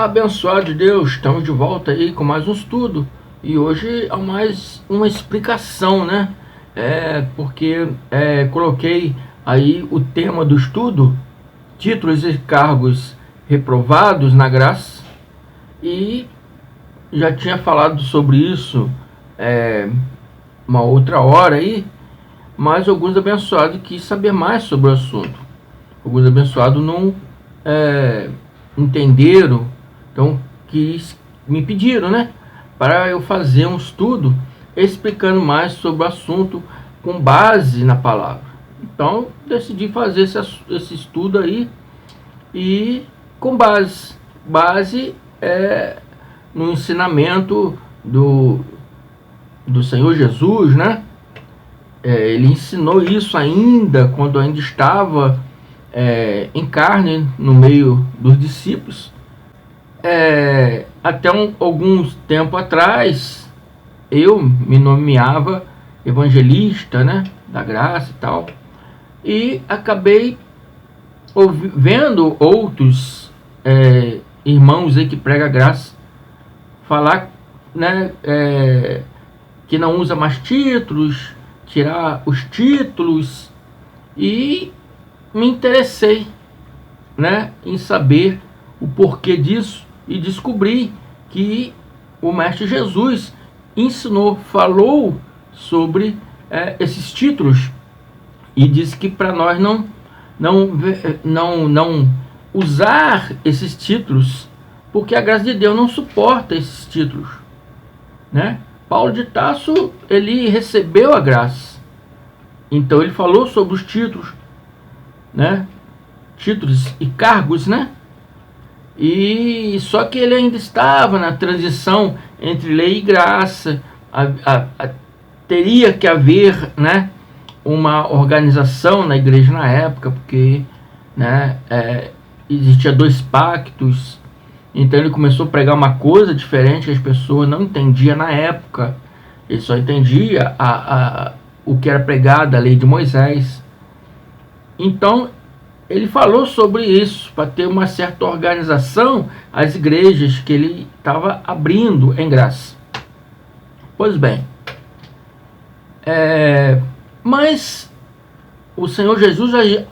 Olá, abençoado de Deus, estamos de volta aí com mais um estudo e hoje é mais uma explicação, né? Porque coloquei aí o tema do estudo, títulos e cargos reprovados na graça, e já tinha falado sobre isso uma outra hora aí, mas alguns abençoados quis saber mais sobre o assunto. Alguns abençoados não entenderam, então me pediram, né, para eu fazer um estudo explicando mais sobre o assunto com base na palavra. Então decidi fazer esse estudo aí, e com base no ensinamento do Senhor Jesus, né? Ele ensinou isso ainda quando ainda estava em carne no meio dos discípulos. Até alguns tempo atrás eu me nomeava evangelista, né, da graça e tal, e acabei vendo outros irmãos aí que pregam a graça falar, né, que não usa mais títulos, tirar os títulos, e me interessei, né, em saber o porquê disso, e descobri que o Mestre Jesus falou sobre esses títulos, e disse que para nós não usar esses títulos, porque a graça de Deus não suporta esses títulos, né? Paulo de Tarso, ele recebeu a graça, então ele falou sobre os títulos, né? Títulos e cargos, né? E só que ele ainda estava na transição entre lei e graça. Teria que haver, né, uma organização na igreja na época, porque, né, existia 2 pactos. Então ele começou a pregar uma coisa diferente que as pessoas não entendiam na época. Ele só entendia o que era pregado, a lei de Moisés. Então ele falou sobre isso, para ter uma certa organização às igrejas que ele estava abrindo em graça. Pois bem, mas o Senhor Jesus já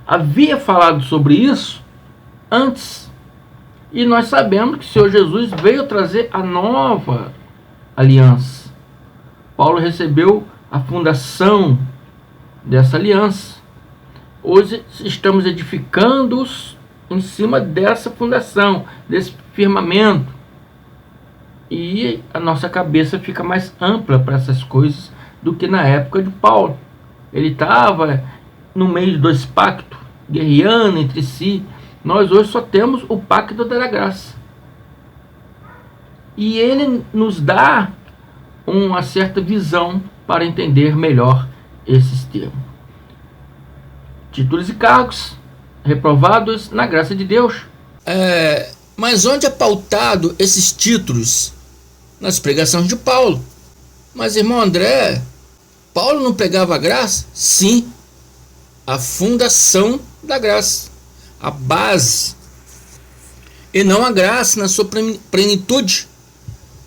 havia falado sobre isso antes, e nós sabemos que o Senhor Jesus veio trazer a nova aliança. Paulo recebeu a fundação dessa aliança. Hoje estamos edificando-os em cima dessa fundação, desse firmamento, e a nossa cabeça fica mais ampla para essas coisas do que na época de Paulo. Ele estava no meio de 2 pactos, guerreando entre si. Nós hoje só temos o pacto da graça, e ele nos dá uma certa visão para entender melhor esses termos. Títulos e cargos reprovados na graça de Deus. Mas onde é pautado esses títulos? Nas pregações de Paulo. Mas, irmão André, Paulo não pregava a graça? Sim, a fundação da graça, a base, e não a graça na sua plenitude,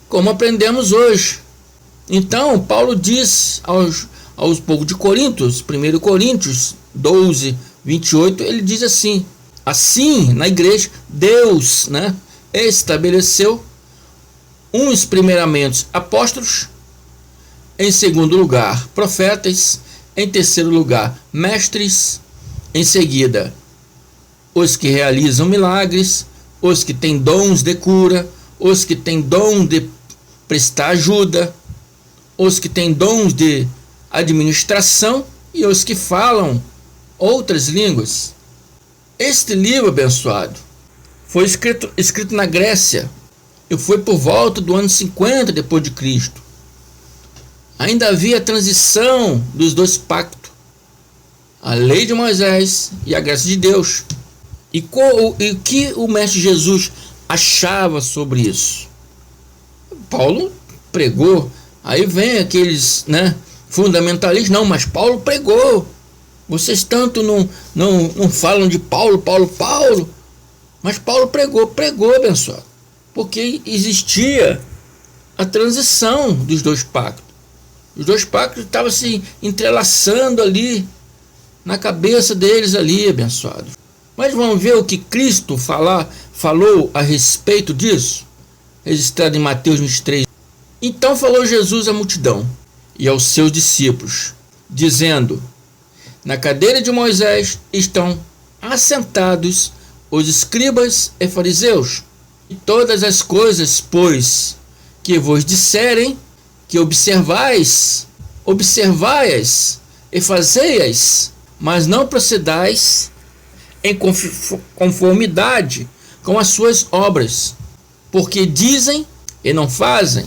como aprendemos hoje. Então, Paulo diz aos povos de Coríntios, 1 Coríntios 12, 28, ele diz assim: assim, na igreja, Deus, né, estabeleceu uns primeiramente apóstolos, em segundo lugar profetas, em terceiro lugar mestres, em seguida os que realizam milagres, os que têm dons de cura, os que têm dom de prestar ajuda, os que têm dons de administração e os que falam outras línguas. Este livro, abençoado, foi escrito na Grécia e foi por volta do ano 50 depois de Cristo. Ainda havia a transição dos 2 pactos, a lei de Moisés e a graça de Deus. E o que o Mestre Jesus achava sobre isso? Paulo pregou. Aí vem aqueles, né, fundamentalistas: não, mas Paulo pregou. Vocês tanto não falam de Paulo, mas Paulo pregou, abençoado. porque existia a transição dos dois pactos. Os dois pactos estavam se entrelaçando ali na cabeça deles ali, abençoados. Mas vamos ver o que Cristo falou a respeito disso, registrado em Mateus 23. Então falou Jesus à multidão e aos seus discípulos, dizendo: na cadeira de Moisés estão assentados os escribas e fariseus. E todas as coisas, pois, que vos disserem, que observai-as e fazei-as, mas não procedais em conformidade com as suas obras, porque dizem e não fazem.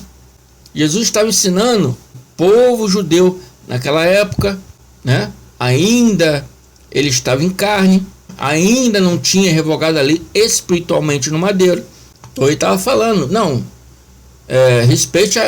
Jesus estava ensinando o povo judeu naquela época, né? Ainda ele estava em carne, ainda não tinha revogado a lei espiritualmente no madeiro. Então ele estava falando, não, respeite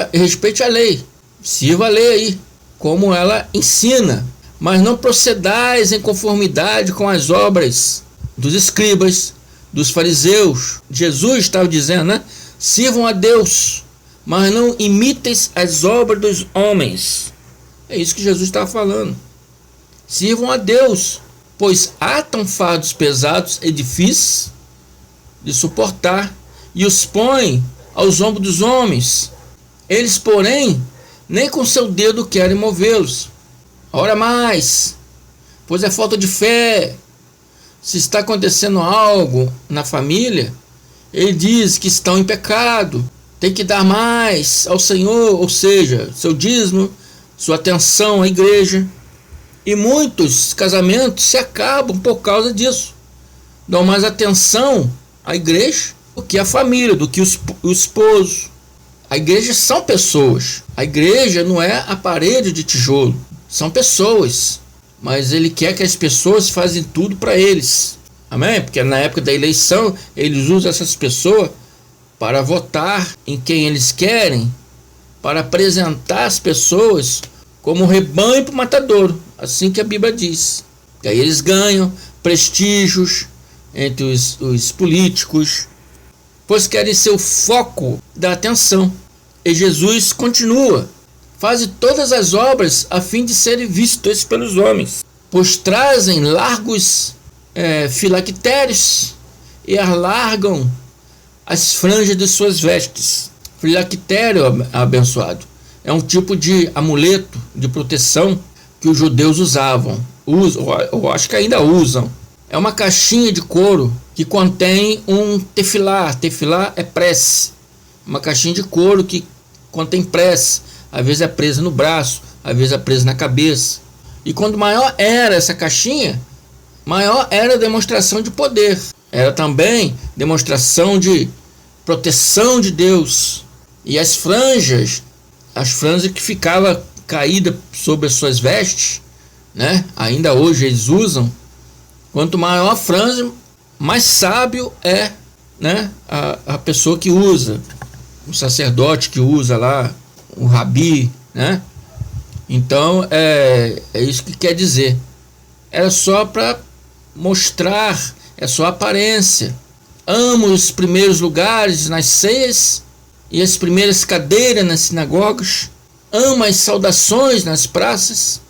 a lei, sirva a lei aí, como ela ensina, mas não procedais em conformidade com as obras dos escribas, dos fariseus. Jesus estava dizendo, né? Sirvam a Deus, mas não imiteis as obras dos homens. É isso que Jesus estava falando. Sirvam a Deus, pois atam fardos pesados e difíceis de suportar e os põem aos ombros dos homens. Eles, porém, nem com seu dedo querem movê-los. Ora mais, pois é falta de fé. Se está acontecendo algo na família, ele diz que estão em pecado, tem que dar mais ao Senhor, ou seja, seu dízimo, sua atenção à igreja. E muitos casamentos se acabam por causa disso. Dão mais atenção à igreja do que à família, do que o esposo. A igreja são pessoas. A igreja não é a parede de tijolo. São pessoas. Mas ele quer que as pessoas façam tudo para eles. Amém? Porque na época da eleição, eles usam essas pessoas para votar em quem eles querem, para apresentar as pessoas como rebanho para o matadouro. Assim que a Bíblia diz. E aí eles ganham prestígios entre os políticos, pois querem ser o foco da atenção. E Jesus continua: faze todas as obras a fim de serem vistos pelos homens, pois trazem largos filactérios e alargam as franjas de suas vestes. Filactério, abençoado, é um tipo de amuleto de proteção que os judeus usavam, ou acho que ainda usam. É uma caixinha de couro que contém um tefilá. Tefilá é prece. Uma caixinha de couro que contém prece. Às vezes é presa no braço, às vezes é presa na cabeça. E quanto maior era essa caixinha, maior era a demonstração de poder. Era também demonstração de proteção de Deus. E as franjas que ficavam caídas sobre as suas vestes, né? Ainda hoje eles usam. Quanto maior a franja, mais sábio é, né, a pessoa que usa, o sacerdote que usa lá, o rabi, né? Então é isso que quer dizer. Era só para mostrar, é só aparência. Amo os primeiros lugares nas ceias e as primeiras cadeiras nas sinagogas. Amo as saudações nas praças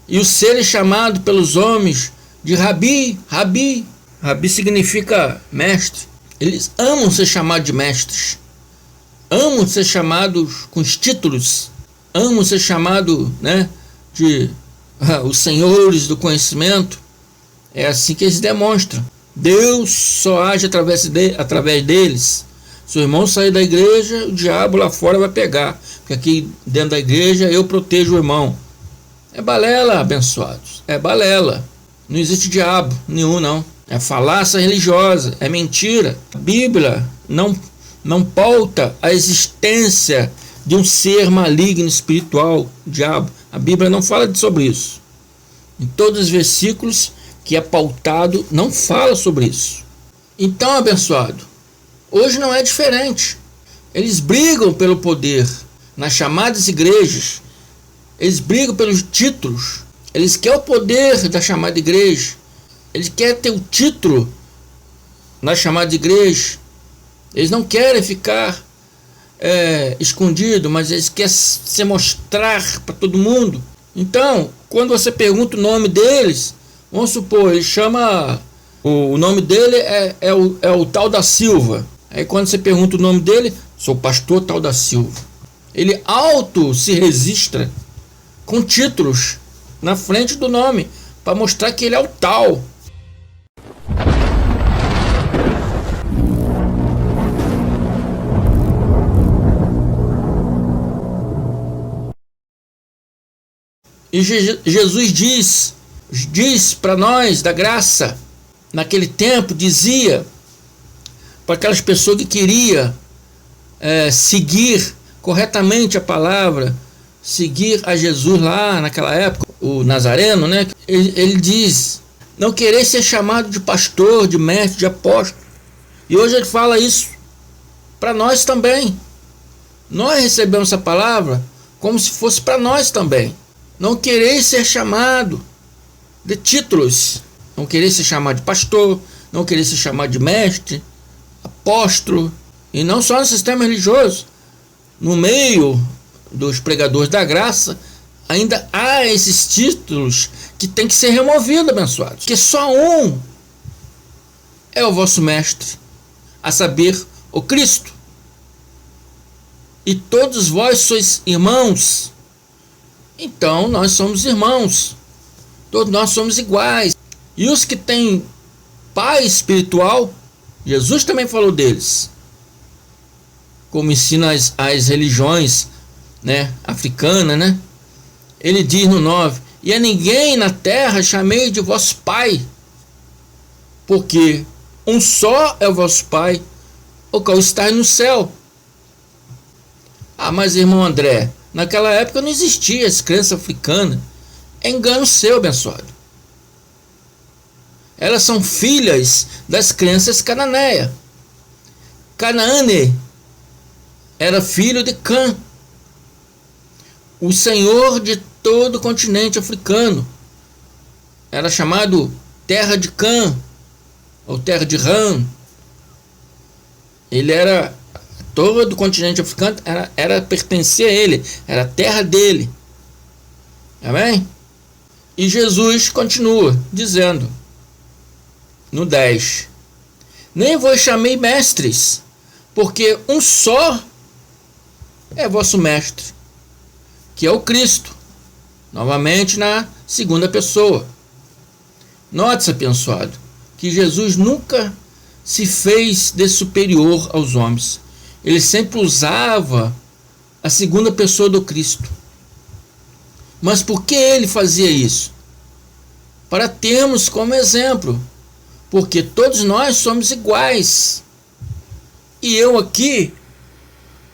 e o ser chamado pelos homens de Rabi. Rabi significa mestre. Eles amam ser chamados de mestres. Amam ser chamados com os títulos. Amam ser chamados, né, de os senhores do conhecimento. É assim que eles demonstram. Deus só age através deles. Se o irmão sair da igreja, o diabo lá fora vai pegar. Porque aqui dentro da igreja eu protejo o irmão. É balela, abençoados. É balela. Não existe diabo nenhum, não. É falácia religiosa, é mentira. A Bíblia não pauta a existência de um ser maligno espiritual, o diabo. A Bíblia não fala sobre isso. Em todos os versículos que é pautado, não fala sobre isso. Então, abençoado, hoje não é diferente. Eles brigam pelo poder nas chamadas igrejas. Eles brigam pelos títulos. Eles querem o poder da chamada igreja. Eles querem ter o título na chamada igreja. Eles não querem ficar escondido, mas eles querem se mostrar para todo mundo. Então, quando você pergunta o nome deles, vamos supor, ele chama, o nome dele é o tal da Silva. Aí quando você pergunta o nome dele, sou pastor tal da Silva. Ele se registra com títulos na frente do nome, para mostrar que ele é o tal. E Jesus diz para nós da graça, naquele tempo, dizia para aquelas pessoas que queriam seguir corretamente a palavra, seguir a Jesus lá naquela época, o Nazareno, né? Ele diz, não querer ser chamado de pastor, de mestre, de apóstolo. E hoje ele fala isso para nós também. Nós recebemos essa palavra como se fosse para nós também. Não querer ser chamado de títulos, não querer ser chamado de pastor, não querer ser chamado de mestre, apóstolo, e não só no sistema religioso, no meio dos pregadores da graça, ainda há esses títulos que tem que ser removidos, abençoados, porque só um é o vosso mestre, a saber, o Cristo, e todos vós sois irmãos. Então nós somos irmãos, todos nós somos iguais. E os que têm pai espiritual, Jesus também falou deles, como ensina as religiões, né, africanas, né? Ele diz no 9, e a ninguém na terra chamei de vosso pai, porque um só é o vosso pai, o qual está no céu. Ah, mas irmão André, naquela época não existia as crenças africanas. É engano seu, abençoado. Elas são filhas das crenças cananeias. Canaane era filho de Cã, o senhor de todo o continente africano. Era chamado terra de Cã, ou terra de Ram. Ele era... Todo o continente africano pertencia a ele, era a terra dele. Amém? E Jesus continua dizendo, no 10, nem vos chamei mestres, porque um só é vosso mestre, que é o Cristo, novamente na segunda pessoa. Note-se, abençoado, que Jesus nunca se fez de superior aos homens. Ele sempre usava a segunda pessoa do Cristo. Mas por que ele fazia isso? Para termos como exemplo. Porque todos nós somos iguais. E eu aqui,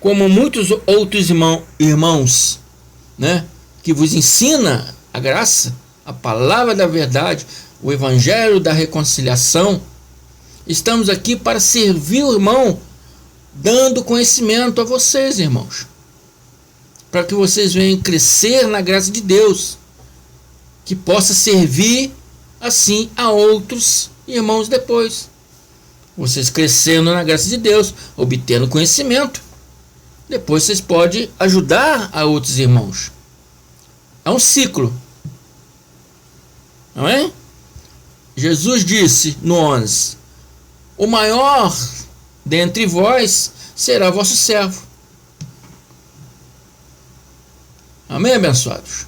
como muitos outros irmãos, né, que vos ensina a graça, a palavra da verdade, o evangelho da reconciliação, estamos aqui para servir o irmão, dando conhecimento a vocês, irmãos, para que vocês venham crescer na graça de Deus, que possa servir assim a outros irmãos depois. Vocês crescendo na graça de Deus, obtendo conhecimento, depois vocês podem ajudar a outros irmãos. É um ciclo, não é? Jesus disse no 11, o maior dentre vós será vosso servo. Amém, abençoados?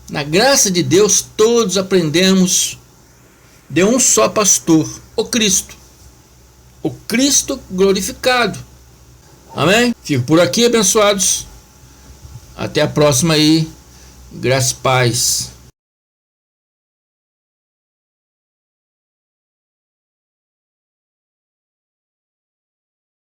Na graça de Deus, todos aprendemos de um só pastor, o Cristo glorificado. Amém? Fico por aqui, abençoados. Até a próxima aí. Graça e paz.